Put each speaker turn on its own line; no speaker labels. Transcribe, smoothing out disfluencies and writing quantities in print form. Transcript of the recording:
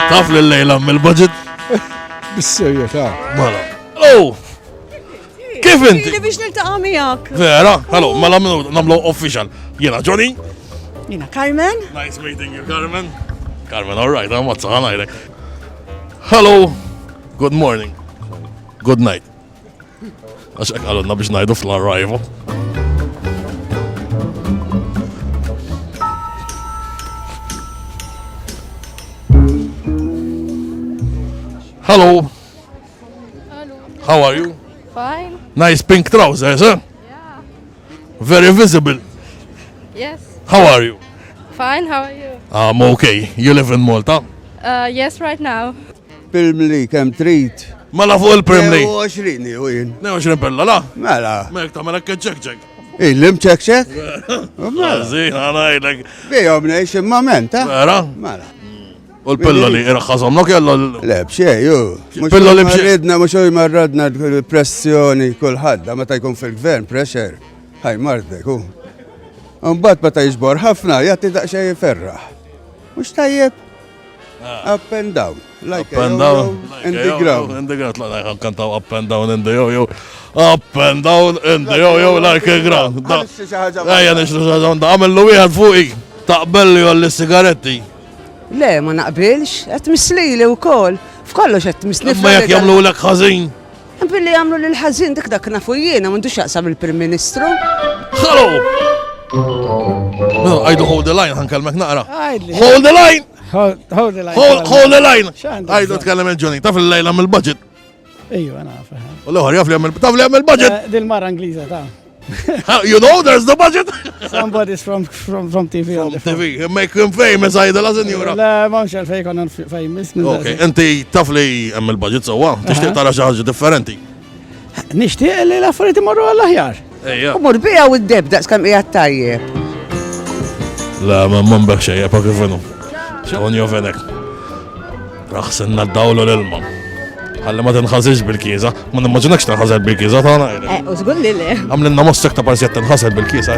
Taf li l-lejla mill-budget?
Bis-serjetà.
Mela. Oh! Kif inti?
Li biex niltaqa' miegħek.
Vera? Hello, mela namlu official. Jena Johnny?
Jiena Carmen.
Nice meeting you, Carmen. Carmen, all right, I'm what's on like. Hello. Good morning. Good night. Għaxek għalunna biex najdu fl-arrival. Hello.
Hello.
How are you?
Fine.
Nice pink trousers, huh?
Yeah.
Very visible.
Yes.
How are you?
Fine. How are you?
I'm okay. You live in Malta?
Yes, right now.
Pilmli kem trit.
Mela fuq il-primli.
20 u jien.
22 pella, la?
Mela.
Mek ta' mela kċek.
Illim ċek. Mela.
Zin, għanajlek.
Bijom nejx imma ta?
Vera?
Mela.
U l-pilla li irħasom, nok jalla
Le, bxej, ju.
Pillo li bxej.
Marridna, mux marradna pressjoni kullħadda, meta jkun fil-gvern, pressure. Ħaj mardek, u. Unbat meta jiġbor ħafna, jatti daqxej ferraħ. Mux tajjeb. Up and down. Like
Up and down.
in the ground.
In the ground, like kantaw up and down in the yo-yo. Up and down in the yo-yo like a ground. Ejja nixlu xaġa, da għamillu wieħed fuqi. Taqbelli għalli sigaretti.
Le, ma naqbilx, qed mislili wkoll. F'kollox qed mislili.
Ma jekk jagħmlu lek ħażin.
Billi jagħmlu lil ħażin dik nafu jiena m'għandux jaqsam il-Prim Ministru.
Hello! No, għajdu hold the line, ħankalmek naqra.
Għajdli.
Hold the line!
Hold the line.
Hold the line!
X'għandek
Għajdu
bżonn?
tkellem il-ġoni, taf il-lejla mill-budget.
Ejju, għana faħam.
U l-ħor jaf li għamil budget.
Dil-mara Angliża ta'
You know there's the budget.
somebody's from TV. on the phone.
TV, make him famous għajda la senjura.
La, mamx għalfej konan famous.
Ok, inti taf li hemm il-budget sewwa, tixtieq tara xi ħaġa differenti.
Nishtiq li l-affarijiet imorru għall-aħjar.
Ejja.
U mur bija u d-deb daqs kam qiegħed tajjeb.
La, ma mmon xejja pa kif inhu. Xon jovenek. Raħsenna d-dawlu l-ilma. Ħalli ma tinħasix bil-kieża, ma nimmaġinekx tinħasel bil-kieża tagħna.
U żgur li le.
Għamlinna mossek ta' parzjet tinħasel bil-kieża.